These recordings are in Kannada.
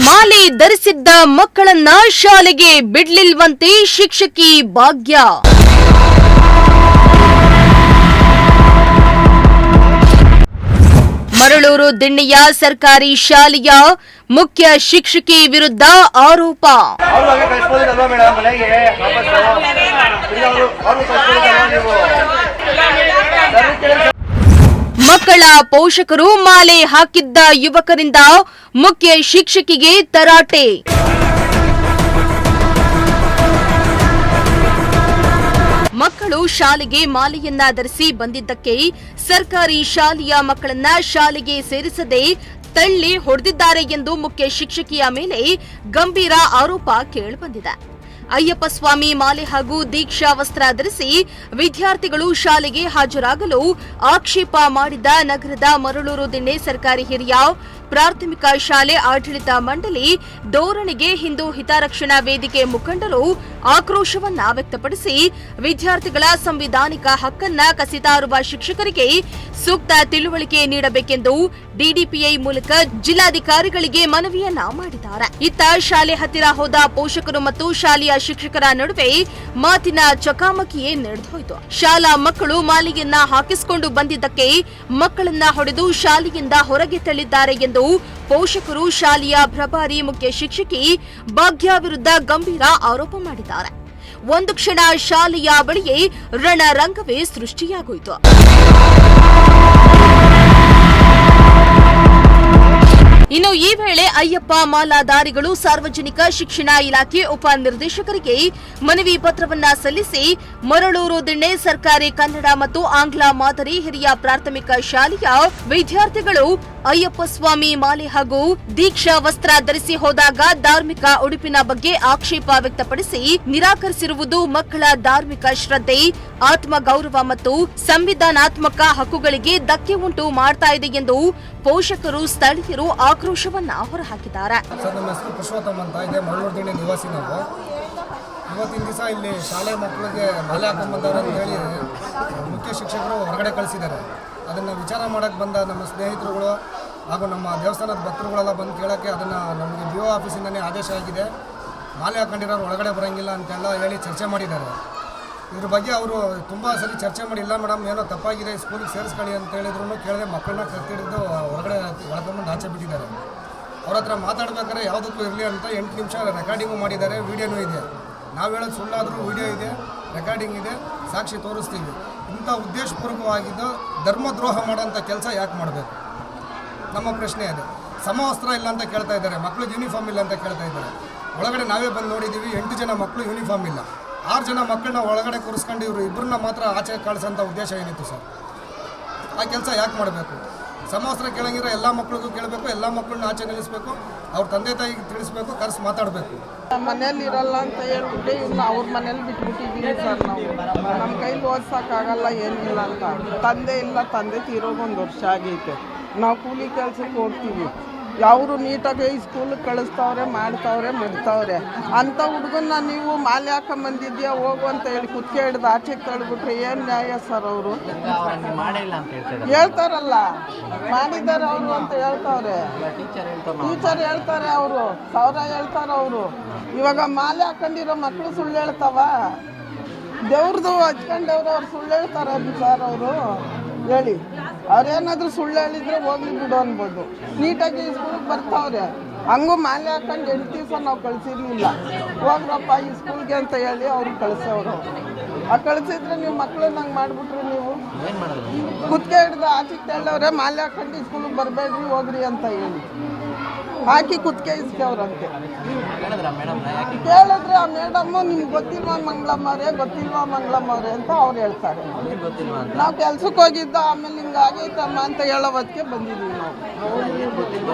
ಮಾಲೆ ಧರಿಸಿದ್ದ ಮಕ್ಕಳನ್ನ ಶಾಲೆಗೆ ಬಿಡ್ಲಿಲ್ವಂತೆ ಶಿಕ್ಷಕಿ ಭಾಗ್ಯ. ಮರಳೂರು ದಿಣ್ಣೆಯ ಸರ್ಕಾರಿ ಶಾಲೆಯ ಮುಖ್ಯ ಶಿಕ್ಷಕಿ ವಿರುದ್ಧ ಆರೋಪ. ಮಕ್ಕಳ ಪೋಷಕರು ಮಾಲೆ ಹಾಕಿದ್ದ ಯುವಕರಿಂದ ಮುಖ್ಯ ಶಿಕ್ಷಕಿಗೆ ತರಾಟೆ. ಮಕ್ಕಳು ಶಾಲೆಗೆ ಮಾಲೆಯನ್ನ ಧರಿಸಿ ಬಂದಿದ್ದಕ್ಕೆ ಸರ್ಕಾರಿ ಶಾಲೆಯ ಮಕ್ಕಳನ್ನ ಶಾಲೆಗೆ ಸೇರಿಸದೆ ತಳ್ಳಿ ಹೊಡೆದಿದ್ದಾರೆ ಎಂದು ಮುಖ್ಯ ಶಿಕ್ಷಕಿಯ ಮೇಲೆ ಗಂಭೀರ ಆರೋಪ ಕೇಳಿಬಂದಿದೆ. ಅಯ್ಯಪ್ಪ ಸ್ವಾಮಿ ಮಾಲೆ ಹಾಗೂ ದೀಕ್ಷಾ ವಸ್ತ್ರ ಧರಿಸಿ ವಿದ್ಯಾರ್ಥಿಗಳು ಶಾಲೆಗೆ ಹಾಜರಾಗಲು ಆಕ್ಷೇಪ ಮಾಡಿದ ನಗರದ ಮರಳೂರು ದಿಣ್ಣೆ ಸರ್ಕಾರಿ ಹಿರಿಯ ಪ್ರಾಥಮಿಕ ಶಾಲೆ ಆಡಳಿತ ಮಂಡಳಿ ಧೋರಣೆಗೆ ಹಿಂದೂ ಹಿತರಕ್ಷಣಾ ವೇದಿಕೆ ಮುಖಂಡರು ಆಕ್ರೋಶವನ್ನ ವ್ಯಕ್ತಪಡಿಸಿ ವಿದ್ಯಾರ್ಥಿಗಳ ಸಂವಿಧಾನಿಕ ಹಕ್ಕನ್ನ ಕಸಿತಾರುವ ಶಿಕ್ಷಕರಿಗೆ ಸೂಕ್ತ ತಿಳುವಳಿಕೆ ನೀಡಬೇಕೆಂದು ಡಿಡಿಪಿಐ ಮೂಲಕ ಜಿಲ್ಲಾಧಿಕಾರಿಗಳಿಗೆ ಮನವಿಯನ್ನ ಮಾಡಿದ್ದಾರೆ. ಇತ್ತ ಶಾಲೆ ಹತ್ತಿರ ಹೋದ ಪೋಷಕರು ಮತ್ತು ಶಾಲೆಯ ಶಿಕ್ಷಕರ ನಡುವೆ ಮಾತಿನ ಚಕಾಮಕಿಯೇ ನಡೆದೋಯ್ತು. ಶಾಲಾ ಮಕ್ಕಳು ಮಾಲೆಯನ್ನ ಹಾಕಿಸಿಕೊಂಡು ಬಂದಿದ್ದಕ್ಕೆ ಮಕ್ಕಳನ್ನ ಹೊಡೆದು ಶಾಲೆಯಿಂದ ಹೊರಗೆ ತಳ್ಳಿದ್ದಾರೆ ಎಂದು ಪೋಷಕರು ಶಾಲೆಯ ಪ್ರಭಾರಿ ಮುಖ್ಯ ಶಿಕ್ಷಕಿ ಭಾಗ್ಯ ವಿರುದ್ಧ ಗಂಭೀರ ಆರೋಪ ಮಾಡಿದ್ದಾರೆ. ಒಂದು ಕ್ಷಣ ಶಾಲೆಯ ಬಳಿಯೇ ರಣರಂಗವೇ ಸೃಷ್ಟಿಯಾಗೋಯಿತು. ಇನ್ನು ಈ ವೇಳೆ ಅಯ್ಯಪ್ಪ ಮಾಲಾಧಾರಿಗಳು ಸಾರ್ವಜನಿಕ ಶಿಕ್ಷಣ ಇಲಾಖೆ ಉಪ ನಿರ್ದೇಶಕರಿಗೆ ಮನವಿ ಪತ್ರವನ್ನ ಸಲ್ಲಿಸಿ ಮರಳೂರು ದಿಣ್ಣೆ ಸರ್ಕಾರಿ ಕನ್ನಡ ಮತ್ತು ಆಂಗ್ಲ ಮಾದರಿ ಹಿರಿಯ ಪ್ರಾಥಮಿಕ ಶಾಲೆಯ ವಿದ್ಯಾರ್ಥಿಗಳು ಅಯ್ಯಪ್ಪ ಸ್ವಾಮಿ ಮಾಲೆ ಹಾಗೂ ದೀಕ್ಷಾ ವಸ್ತ್ರ ಧರಿಸಿ ಹೋದಾಗ ಧಾರ್ಮಿಕ ಉಡುಪಿನ ಬಗ್ಗೆ ಆಕ್ಷೇಪ ವ್ಯಕ್ತಪಡಿಸಿ ನಿರಾಕರಿಸಿರುವುದು ಮಕ್ಕಳ ಧಾರ್ಮಿಕ ಶ್ರದ್ಧೆ, ಆತ್ಮಗೌರವ ಮತ್ತು ಸಂವಿಧಾನಾತ್ಮಕ ಹಕ್ಕುಗಳಿಗೆ ಧಕ್ಕೆ ಉಂಟು ಮಾಡ್ತಾ ಇದೆ ಎಂದು ಪೋಷಕರು ಸ್ಥಳೀಯರು ಆಕ್ರೋಶವನ್ನ ಹೊರಹಾಕಿದ್ದಾರೆ. ನಮ್ಮ ಹೆಸರು ಪುರುಷೋತ್ತಮ ಅಂತ ಇದೆ, ಮರಳೂರು ದಿಣ್ಣೆ ನಿವಾಸಿ ನಾವು. ಇವತ್ತಿನ ದಿವಸ ಇಲ್ಲಿ ಶಾಲೆ ಮಕ್ಕಳಿಗೆ ಮಾಲೆ ಹಾಕೊಂಡ್ಬಂದವರು ಅಂತ ಹೇಳಿ ಮುಖ್ಯ ಶಿಕ್ಷಕರು ಹೊರಗಡೆ ಕಳಿಸಿದ್ದಾರೆ. ಅದನ್ನು ವಿಚಾರ ಮಾಡೋಕ್ಕೆ ಬಂದ ನಮ್ಮ ಸ್ನೇಹಿತರುಗಳು ಹಾಗೂ ನಮ್ಮ ದೇವಸ್ಥಾನದ ಭಕ್ತರುಗಳೆಲ್ಲ ಬಂದು ಕೇಳೋಕ್ಕೆ ಅದನ್ನು ನಮಗೆ ಬಿ ಒ ಆಫೀಸಿಂದನೇ ಆದೇಶ ಆಗಿದೆ, ಮಾಲೆ ಹಾಕೊಂಡಿರೋರು ಒಳಗಡೆ ಬರೋಂಗಿಲ್ಲ ಅಂತೆಲ್ಲ ಹೇಳಿ ಚರ್ಚೆ ಮಾಡಿದ್ದಾರೆ. ಇದ್ರ ಬಗ್ಗೆ ಅವರು ತುಂಬ ಸರಿ ಚರ್ಚೆ ಮಾಡಿ, ಇಲ್ಲ ಮೇಡಮ್ ಏನೋ ತಪ್ಪಾಗಿದೆ, ಸ್ಕೂಲಿಗೆ ಸೇರಿಸ್ಕೊಳ್ಳಿ ಅಂತ ಹೇಳಿದ್ರು ಕೇಳಿದ್ರೆ ಮಕ್ಕಳನ್ನ ಕತ್ತಿಡಿದು ಹೊರಗಡೆ ಎಳ್ಕೊಂಬಂದು ಆಚೆ ಬಿಟ್ಟಿದ್ದಾರೆ. ಅವ್ರ ಹತ್ರ ಮಾತಾಡ್ಬೇಕಾದ್ರೆ ಯಾವುದಕ್ಕೂ ಇರಲಿ ಅಂತ 8 ನಿಮಿಷ ರೆಕಾರ್ಡಿಂಗು ಮಾಡಿದ್ದಾರೆ, ವೀಡಿಯೋನೂ ಇದೆ. ನಾವು ಹೇಳೋದು ಸುಳ್ಳಾದರೂ ವೀಡಿಯೋ ಇದೆ, ರೆಕಾರ್ಡಿಂಗ್ ಇದೆ, ಸಾಕ್ಷಿ ತೋರಿಸ್ತೀವಿ. ಇಂಥ ಉದ್ದೇಶಪೂರ್ವಕವಾಗಿದ್ದು ಧರ್ಮದ್ರೋಹ ಮಾಡೋಂಥ ಕೆಲಸ ಯಾಕೆ ಮಾಡಬೇಕು? ನಮ್ಮ ಪ್ರಶ್ನೆ ಇದೆ. ಸಮವಸ್ತ್ರ ಇಲ್ಲ ಅಂತ ಕೇಳ್ತಾ ಇದ್ದಾರೆ, ಮಕ್ಕಳಿಗೆ ಯೂನಿಫಾರ್ಮ್ ಇಲ್ಲ ಅಂತ ಕೇಳ್ತಾ ಇದ್ದಾರೆ. ಒಳಗಡೆ ನಾವೇ ಬಂದು ನೋಡಿದ್ದೀವಿ, 8 ಜನ ಮಕ್ಕಳು ಯೂನಿಫಾರ್ಮ್ ಇಲ್ಲ, 6 ಜನ ಮಕ್ಕಳನ್ನ ಒಳಗಡೆ ಕೂರಿಸ್ಕೊಂಡು ಇವರು ಇಬ್ಬರನ್ನ ಮಾತ್ರ ಆಚೆ ಕಳಿಸೋಂಥ ಉದ್ದೇಶ ಏನಿತ್ತು ಸರ್? ಆ ಕೆಲಸ ಯಾಕೆ ಮಾಡಬೇಕು? ಸಮವಸ್ತ್ರ ಕೇಳಂಗಿರೋ ಎಲ್ಲ ಮಕ್ಕಳಿಗೂ ಕೇಳಬೇಕು, ಎಲ್ಲ ಮಕ್ಕಳನ್ನ ಆಚೆ ನಿಲ್ಲಿಸಬೇಕು, ಅವ್ರ ತಂದೆ ತಾಯಿಗೆ ತಿಳಿಸ್ಬೇಕು, ಕರೆಸಿ ಮಾತಾಡಬೇಕು. ಮನೇಲಿ ಇರಲ್ಲ ಅಂತ ಹೇಳ್ಬಿಟ್ಟು ಇನ್ನು ಅವ್ರ ಮನೇಲಿ ಬಿಟ್ಬಿಟ್ಟಿದ್ದೀವಿ ಸರ್. ನಾವು ನಮ್ಮ ಕೈಲಿ ಓದ್ಸೋಕ್ಕಾಗಲ್ಲ ಏನಿಲ್ಲ ಅಂತ. ತಂದೆ ಇಲ್ಲ, ತಂದೆ ತೀರೋಗಿ 1 ವರ್ಷ ಆಗೈತೆ. ನಾವು ಕೂಲಿ ಕೆಲಸಕ್ಕೆ ಹೋಗ್ತೀವಿ, ಯಾವರು ನೀಟಾಗಿ ಈ ಸ್ಕೂಲಿಗೆ ಕಳಿಸ್ತವ್ರೆ, ಮಾಡ್ತಾವ್ರೆ, ಮುಡ್ತಾವ್ರೆ. ಅಂಥ ಹುಡುಗನ್ನ ನೀವು ಮಾಲೆ ಹಾಕೊಂಬಂದಿದ್ಯಾ ಹೋಗು ಅಂತ ಹೇಳಿ ಕುತ್ಕೆ ಹಿಡ್ದು ಆಚೆಗೆ ತಳ್ಬಿಟ್ರೆ ಏನು ನ್ಯಾಯ ಸರ್? ಅವರು ಹೇಳ್ತಾರಲ್ಲ, ಮಾಡಿದ್ದಾರೆ ಅವರು ಅಂತ ಹೇಳ್ತಾವ್ರೆ. ಟೀಚರ್ ಹೇಳ್ತಾರೆ, ಅವರು ಸಾವಿರ ಹೇಳ್ತಾರೆ ಅವರು. ಇವಾಗ ಮಾಲೆ ಹಾಕೊಂಡಿರೋ ಮಕ್ಕಳು ಸುಳ್ಳು ಹೇಳ್ತಾವ? ದೇವ್ರದ್ದು ಹಚ್ಕೊಂಡವ್ರು ಅವ್ರು ಸುಳ್ಳು ಹೇಳ್ತಾರೆ ಸರ್? ಅವರು ಹೇಳಿ, ಅವ್ರೇನಾದರೂ ಸುಳ್ಳು ಹೇಳಿದ್ರೆ ಹೋಗ್ಲಿ ಬಿಡು ಅನ್ಬೋದು. ನೀಟಾಗಿ ಸ್ಕೂಲಿಗೆ ಬರ್ತಾವ್ರೆ, ಹಂಗೂ ಮಾಲೆ ಹಾಕೊಂಡು 8 ದಿವಸ ನಾವು ಕಳಿಸಿರ್ಲಿಲ್ಲ. ಹೋಗ್ರಪ್ಪ ಈ ಸ್ಕೂಲ್ಗೆ ಅಂತ ಹೇಳಿ ಅವ್ರಿಗೆ ಕಳಿಸೋರು. ಆ ಕಳಿಸಿದ್ರೆ ನೀವು ಮಕ್ಕಳನ್ನ ಹಂಗೆ ಮಾಡಿಬಿಟ್ರಿ. ನೀವು ಕುತ್ತಿಗೆ ಹಿಡ್ದು ಆಚೆಗೆ ತಳ್ಳವ್ರೆ, ಮಾಲೆ ಹಾಕೊಂಡು ಸ್ಕೂಲಿಗೆ ಬರಬೇಡ್ರಿ ಹೋಗ್ರಿ ಅಂತ ಹೇಳಿ ಹಾಕಿ ಕುತ್ತಿಗೆ ಇಸ್ಕವ್ರಂತೆ. ಕೇಳಿದ್ರೆ ಆ ಮೇಡಮ್ಮು ನಿಮ್ಗೆ ಗೊತ್ತಿಲ್ವಾ ಮಂಗಳಮ್ಮವ್ರೆ, ಗೊತ್ತಿಲ್ವಾ ಮಂಗಳಮ್ಮವ್ರೆ ಅಂತ ಅವ್ರು ಹೇಳ್ತಾರೆ. ನಾವು ಕೆಲ್ಸಕ್ಕೆ ಹೋಗಿದ್ದ, ಆಮೇಲೆ ಹಿಂಗೆ ಆಗೈತಮ್ಮ ಅಂತ ಹೇಳೋದಕ್ಕೆ ಬಂದಿದ್ದೀವಿ ನಾವು.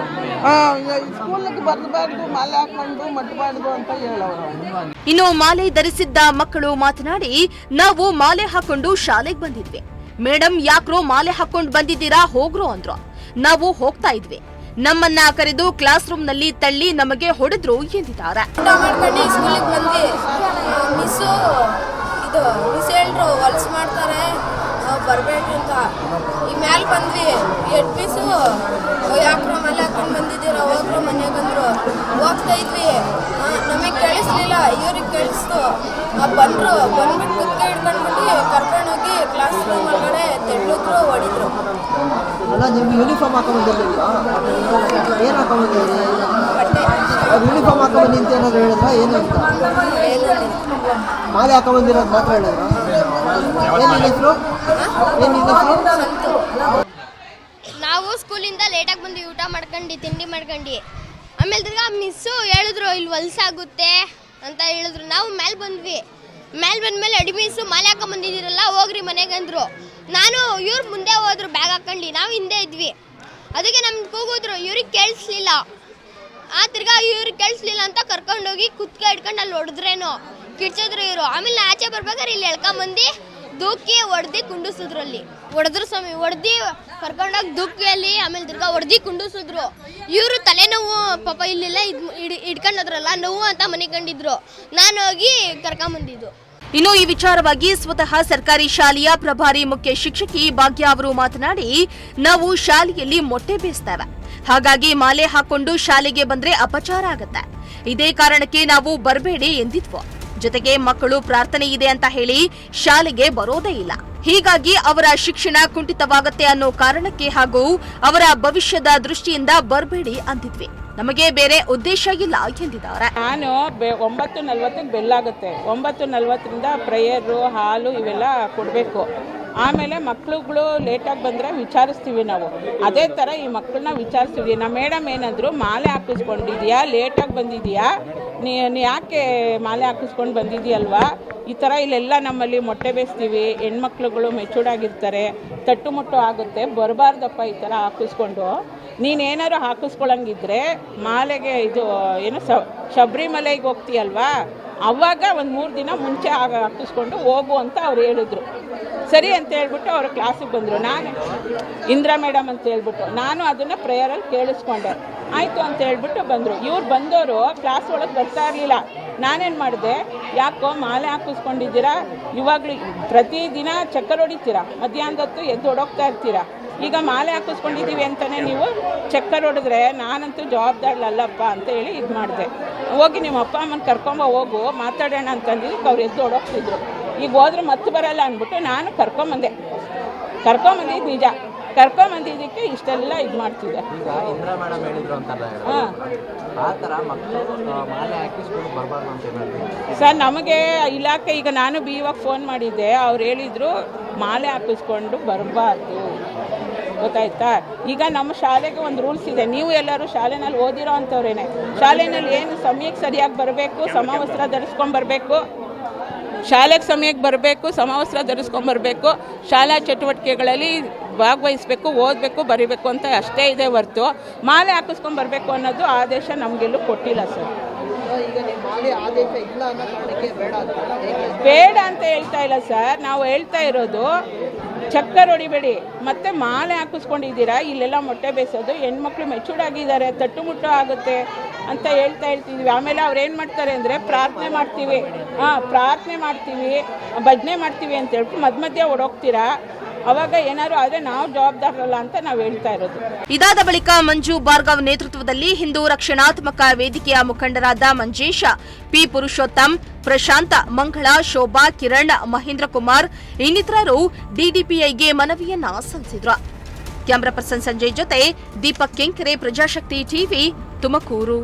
ಸ್ಕೂಲಿಗೆ ಬರಬಾರ್ದು, ಮಾಲೆ ಹಾಕೊಂಡು ಮಟ್ಟಬಾರ್ದು ಅಂತ ಹೇಳೋರು. ಇನ್ನು ಮಾಲೆ ಧರಿಸಿದ್ದ ಮಕ್ಕಳು ಮಾತನಾಡಿ, ನಾವು ಮಾಲೆ ಹಾಕೊಂಡು ಶಾಲೆಗೆ ಬಂದಿದ್ವಿ, ಮೇಡಮ್ ಯಾಕ್ರೋ ಮಾಲೆ ಹಾಕೊಂಡು ಬಂದಿದ್ದೀರಾ ಹೋಗ್ರು ಅಂದ್ರು. ನಾವು ಹೋಗ್ತಾ ಇದ್ವಿ, ನಮ್ಮನ್ನ ಕರೆದು ಕ್ಲಾಸ್ ರೂಮ್ ನಲ್ಲಿ ತಳ್ಳಿ ನಮಗೆ ಹೊಡೆದ್ರು ಎಂದಿದ್ದಾರೆ. ಹೊಲ್ಸ್ ಮಾಡ್ತಾರೆ, ಬರಬೇಡ್ರಿ ಅಂತ ಈ ಮ್ಯಾಲೆ ಬಂದ್ವಿ. 8 ಪೀಸು ಯಾಕ್ರೋ ಮನೆ ಹಾಕೊಂಡು ಬಂದಿದ್ದೀರ, ಹೋಗ್ರು ಮನೆಯಾಗಂದ್ರು. ಹೋಗ್ತಾ ಇದ್ವಿ, ನಮಗೆ ಕೇಳಿಸ್ಲಿಲ್ಲ, ಇವ್ರಿಗೆ ಕೇಳಿಸ್ತು. ಬಂದ್ಬಿಟ್ಟು ಕುಕ್ಕೆ ಹಿಡ್ಕೊಂಡ್ಬಿಟ್ಟು ಕರ್ಕೊಂಡೋಗಿ ಕ್ಲಾಸ್ ರೂಮ್ ಒಳಗಡೆ ತೆಳ್ಳಿದ್ರು, ಹೊಡಿದ್ರು. ಅಲ್ಲ, ನಿಮ್ಗೆ ಯೂನಿಫಾರ್ಮ್ ಹಾಕೊಂಡ್ಬಂದಿರ್ಲಿಲ್ವಾ? ಏನು ಹಾಕೊಂಡ್ಬಂದಿರಿ? ಬಟ್ಟೆ ಯೂನಿಫಾರ್ಮ್ ಹಾಕೊಂಡ್ಬಂದಿ ಅಂತ ಏನಾದ್ರು ಹೇಳಿದ್ರಾ? ಏನು ಅಂತ ಮಾಲೆ ಹಾಕೊಂಡ್ಬಂದಿರೋದು ಮಾತ್ರ ಹೇಳಿದ್ರ? ಏನಿಲ್ಲ ಹೆಸರು? ನಾವು ಸ್ಕೂಲಿಂದ ಲೇಟಾಗಿ ಬಂದ್ವಿ, ಊಟ ಮಾಡ್ಕೊಂಡು ತಿಂಡಿ ಮಾಡ್ಕೊಂಡು. ಆಮೇಲೆ ತಿರ್ಗಾ ಮಿಸ್ಸು ಹೇಳಿದ್ರು ಇಲ್ಲಿ ಹೊಲ್ಸಾಗುತ್ತೆ ಅಂತ ಹೇಳಿದ್ರು. ನಾವು ಮೇಲೆ ಬಂದ್ವಿ. ಮೇಲೆ ಬಂದಮೇಲೆ ಅಡಿ ಮಿಸ್ಸು ಮಾಲೆ ಹಾಕೊಂಬಂದಿದ್ದೀರಲ್ಲ ಹೋಗ್ರಿ ಮನೆಗೆ ಅಂದರು. ನಾನು ಇವ್ರು ಮುಂದೆ ಹೋದ್ರು ಬ್ಯಾಗ್ ಹಾಕೊಂಡು, ನಾವು ಹಿಂದೆ ಇದ್ವಿ. ಅದಕ್ಕೆ ನಮ್ಗೆ ಕೂಗಿದ್ರು, ಇವ್ರಿಗೆ ಕೇಳಿಸ್ಲಿಲ್ಲ. ತಿರ್ಗಾ ಇವ್ರಿಗೆ ಕೇಳಿಸ್ಲಿಲ್ಲ ಅಂತ ಕರ್ಕೊಂಡೋಗಿ ಕುತ್ಕೆ ಹಿಡ್ಕೊಂಡು ಅಲ್ಲಿ ಹೊಡೆದ್ರೇನೋ ಕಿಡ್ಸಿದ್ರು ಇವರು. ಆಮೇಲೆ ಆಚೆ ಬರ್ಬೇಕಾದ್ರೆ ಇಲ್ಲಿ ಎಳ್ಕೊಂಬಂದು ದೂಕಿ ಹೊಡೆದು ಕುಂಡಿಸಿದ್ರು. ಅಲ್ಲಿ ಹೊಡೆದ್ರು ಸ್ವಾಮಿ, ಹೊಡೆದು ಕರ್ಕೊಂಡೋಗಿ ದೂಕಿಯಲ್ಲಿ ಆಮೇಲೆ ತಿರ್ಗಾ ಹೊಡೆದು ಕುಂಡಿಸಿದ್ರು. ಇವರು ತಲೆನೋವು ಪಾಪ ಇಲ್ಲೆಲ್ಲ ಹಿಡ್ಕೊಂಡೋದ್ರಲ್ಲ ನೋವು ಅಂತ ಮನೆ ಕಂಡಿದ್ರು. ನಾನು ಹೋಗಿ ಕರ್ಕೊಂಬಂದಿದ್ದು. ಇನ್ನು ಈ ವಿಚಾರವಾಗಿ ಸ್ವತಃ ಸರ್ಕಾರಿ ಶಾಲೆಯ ಪ್ರಭಾರಿ ಮುಖ್ಯ ಶಿಕ್ಷಕಿ ಭಾಗ್ಯ ಅವರು ಮಾತನಾಡಿ, ನಾವು ಶಾಲೆಯಲ್ಲಿ ಮೊಟ್ಟೆ ಬೇಯಿಸ್ತೇವೆ, ಹಾಗಾಗಿ ಮಾಲೆ ಹಾಕೊಂಡು ಶಾಲೆಗೆ ಬಂದ್ರೆ ಅಪಚಾರ ಆಗತ್ತೆ. ಇದೇ ಕಾರಣಕ್ಕೆ ನಾವು ಬರಬೇಡಿ ಎಂದಿದ್ವು. ಜೊತೆಗೆ ಮಕ್ಕಳು ಪ್ರಾರ್ಥನೆ ಇದೆ ಅಂತ ಹೇಳಿ ಶಾಲೆಗೆ ಬರೋದೇ ಇಲ್ಲ. ಹೀಗಾಗಿ ಅವರ ಶಿಕ್ಷಣ ಕುಂಠಿತವಾಗತ್ತೆ ಅನ್ನೋ ಕಾರಣಕ್ಕೆ ಹಾಗೂ ಅವರ ಭವಿಷ್ಯದ ದೃಷ್ಟಿಯಿಂದ ಬರಬೇಡಿ ಅಂತಿದ್ವಿ. ನಮಗೆ ಬೇರೆ ಉದ್ದೇಶ ಇಲ್ಲ ಎಂದಿದ್ದಾರೆ. ನಾನು 9:40ಕ್ಕೆ ಬೆಲ್ಲಾಗುತ್ತೆ. 9:40ರಿಂದ ಪ್ರೇಯರು, ಹಾಲು ಇವೆಲ್ಲ ಕೊಡಬೇಕು. ಆಮೇಲೆ ಮಕ್ಳುಗಳು ಲೇಟಾಗಿ ಬಂದರೆ ವಿಚಾರಿಸ್ತೀವಿ ನಾವು. ಅದೇ ಥರ ಈ ಮಕ್ಕಳನ್ನ ವಿಚಾರಿಸ್ತೀವಿ. ನಮ್ಮ ಮೇಡಮ್ ಏನಂದ್ರು, ಮಾಲೆ ಹಾಕಿಸ್ಕೊಂಡಿದ್ಯಾ, ಲೇಟಾಗಿ ಬಂದಿದೆಯಾ, ನೀ ಯಾಕೆ ಮಾಲೆ ಹಾಕಿಸ್ಕೊಂಡು ಬಂದಿದೆಯಲ್ವಾ? ಈ ಥರ ಇಲ್ಲೆಲ್ಲ ನಮ್ಮಲ್ಲಿ ಮೊಟ್ಟೆ ಬೇಯಿಸ್ತೀವಿ, ಹೆಣ್ಮಕ್ಳುಗಳು ಮೆಚೂರ್ಡ್ ಆಗಿರ್ತಾರೆ, ತಟ್ಟು ಮುಟ್ಟು ಆಗುತ್ತೆ, ಬರಬಾರ್ದಪ್ಪ ಈ ಥರ ಹಾಕಿಸ್ಕೊಂಡು. ನೀನೇನಾದ್ರು ಹಾಕಿಸ್ಕೊಳಂಗಿದ್ರೆ ಮಾಲೆಗೆ ಇದು ಏನು ಶಬರಿಮಲೆಗೆ ಹೋಗ್ತೀಯಲ್ವಾ, ಅವಾಗ ಒಂದು 3 ದಿನ ಮುಂಚೆ ಹಾಕಿಸ್ಕೊಂಡು ಹೋಗು ಅಂತ ಅವ್ರು ಹೇಳಿದ್ರು. ಸರಿ ಅಂತ ಹೇಳ್ಬಿಟ್ಟು ಅವ್ರ ಕ್ಲಾಸಿಗೆ ಬಂದರು. ನಾನು ಇಂದಿರಾ ಮೇಡಮ್ ಅಂತ ಹೇಳ್ಬಿಟ್ಟು ನಾನು ಅದನ್ನು ಪ್ರೇಯರಲ್ಲಿ ಕೇಳಿಸ್ಕೊಂಡೆ. ಆಯಿತು ಅಂತ ಹೇಳ್ಬಿಟ್ಟು ಬಂದರು. ಇವ್ರು ಬಂದವರು ಕ್ಲಾಸ್ ಒಳಗೆ ಬರ್ತಾ ಇರಲಿಲ್ಲ. ನಾನೇನು ಮಾಡಿದೆ, ಯಾಕೋ ಮಾಲೆ ಹಾಕಿಸ್ಕೊಂಡಿದ್ದೀರಾ, ಇವಾಗಲೂ ಪ್ರತಿದಿನ ಚಕ್ಕರ್ ಹೊಡಿತೀರಾ, ಮಧ್ಯಾಹ್ನದೊತ್ತು ಎದ್ದು ಹೊಡೋಗ್ತಾ ಇರ್ತೀರಾ, ಈಗ ಮಾಲೆ ಹಾಕಿಸ್ಕೊಂಡಿದ್ದೀವಿ ಅಂತಲೇ ನೀವು ಚಕ್ಕರ್ ಹೊಡೆದ್ರೆ ನಾನಂತೂ ಜವಾಬ್ದಾರಿಲಲ್ಲಪ್ಪ ಅಂತ ಹೇಳಿ ಇದು ಮಾಡಿದೆ. ಹೋಗಿ ನಿಮ್ಮ ಅಪ್ಪ ಅಮ್ಮನ ಕರ್ಕೊಂಬ ಹೋಗು, ಮಾತಾಡೋಣ ಅಂತಂದಿದ್ದಕ್ಕೆ ಅವ್ರು ಎದ್ದು ಹೊಡೋಗ್ತಿದ್ರು. ಈಗ ಹೋದ್ರೆ ಮತ್ತೆ ಬರಲ್ಲ ಅಂದ್ಬಿಟ್ಟು ನಾನು ಕರ್ಕೊಂಬಂದಿದ್ದು ನಿಜ. ಕರ್ಕೊಂಬಂದಿದ್ದಕ್ಕೆ ಇಷ್ಟೆಲ್ಲ ಇದು ಮಾಡ್ತಿದ್ದೆ. ಈಗ ಇಂದಿರಾ ಮೇಡಮ್ ಹೇಳಿದ್ರು ಅಂತಲ್ಲ, ಆ ಥರ ಮಕ್ಕಳು ಮಾಲೆ ಹಾಕಿಸ್ಕೊಂಡು ಬರಬಾರ್ದು ಅಂತ ಹೇಳಿದ್ರು ಸರ್. ನಮಗೆ ಇಲಾಖೆ ಈಗ ನಾನು BO ಫೋನ್ ಮಾಡಿದ್ದೆ, ಅವ್ರು ಹೇಳಿದರು ಮಾಲೆ ಹಾಕಿಸ್ಕೊಂಡು ಬರಬಾರ್ದು, ಗೊತ್ತಾಯ್ತಾ? ಈಗ ನಮ್ಮ ಶಾಲೆಗೆ ಒಂದು ರೂಲ್ಸ್ ಇದೆ. ನೀವು ಎಲ್ಲರೂ ಶಾಲೆನಲ್ಲಿ ಓದಿರೋ ಅಂಥವ್ರೇನೆ. ಶಾಲೆಯಲ್ಲಿ ಏನು ಸಮಯಕ್ಕೆ ಸರಿಯಾಗಿ ಬರಬೇಕು, ಸಮವಸ್ತ್ರ ಧರಿಸ್ಕೊಂಬರ್ಬೇಕು, ಶಾಲೆಗೆ ಸಮಯಕ್ಕೆ ಬರಬೇಕು, ಸಮವಸ್ತ್ರ ಧರಿಸ್ಕೊಂಬರ್ಬೇಕು, ಶಾಲಾ ಚಟುವಟಿಕೆಗಳಲ್ಲಿ ಭಾಗವಹಿಸಬೇಕು, ಓದಬೇಕು, ಬರೀಬೇಕು ಅಂತ ಅಷ್ಟೇ ಇದೆ ಹೊರತು ಮಾಲೆ ಹಾಕಿಸ್ಕೊಂಬರ್ಬೇಕು ಅನ್ನೋದು ಆದೇಶ ನಮಗೆಲ್ಲೂ ಕೊಟ್ಟಿಲ್ಲ ಸರ್. ಈಗ ನಿಮ್ಮ ಮಾಲೆ ಆದೇಶ ಇಲ್ಲ ಅನ್ನೋ ಕಾರಣಕ್ಕೆ ಬೇಡ ಅಂತ ಹೇಳ್ತಾ ಇಲ್ಲ ಸರ್. ನಾವು ಹೇಳ್ತಾ ಇರೋದು ಚಕ್ಕರ್ ಹೊಡಿಬೇಡಿ, ಮತ್ತೆ ಮಾಲೆ ಹಾಕಿಸ್ಕೊಂಡಿದ್ದೀರಾ, ಇಲ್ಲೆಲ್ಲ ಮೊಟ್ಟೆ ಬೇಯಿಸೋದು, ಹೆಣ್ಮಕ್ಳು ಮೆಚೂರ್ಡ್ ಆಗಿದ್ದಾರೆ, ತಟ್ಟು ಮುಟ್ಟು ಆಗುತ್ತೆ ಅಂತ ಹೇಳ್ತಿದ್ವಿ. ಆಮೇಲೆ ಅವ್ರು ಏನು ಮಾಡ್ತಾರೆ ಅಂದರೆ ಪ್ರಾರ್ಥನೆ ಮಾಡ್ತೀವಿ, ಭಜನೆ ಮಾಡ್ತೀವಿ ಅಂತ ಹೇಳ್ಬಿಟ್ಟು ಮಧ್ಯ ಹೊಡೋಗ್ತೀರಾ. ಅವಾಗ ಏನಾದ್ರು ಆದರೆ ನಾವು ಜವಾಬ್ದಾರರಲ್ಲ ಅಂತ ನಾವು ಹೇಳ್ತಾ ಇರೋದು. ಇದಾದ ಬಳಿಕ ಮಂಜು ಭಾರ್ಗವ್ ನೇತೃತ್ವದಲ್ಲಿ ಹಿಂದೂ ರಕ್ಷಣಾತ್ಮಕ ವೇದಿಕೆಯ ಮುಖಂಡರಾದ ಮಂಜೇಶ, ಪಿ ಪುರುಷೋತ್ತಮ್, ಪ್ರಶಾಂತ, ಮಂಗಳ, ಶೋಭಾ, ಕಿರಣ್, ಮಹೇಂದ್ರ ಕುಮಾರ್ ಇನ್ನಿತರರು ಡಿಡಿಪಿಐಗೆ ಮನವಿಯನ್ನ ಸಲ್ಲಿಸಿದ್ರು. ಕ್ಯಾಮರಾ ಪರ್ಸನ್ ಸಂಜಯ್ ಜೊತೆ ದೀಪಕ್ ಕೆಂಕೆರೆ, ಪ್ರಜಾಶಕ್ತಿ ಟಿವಿ, ತುಮಕೂರು.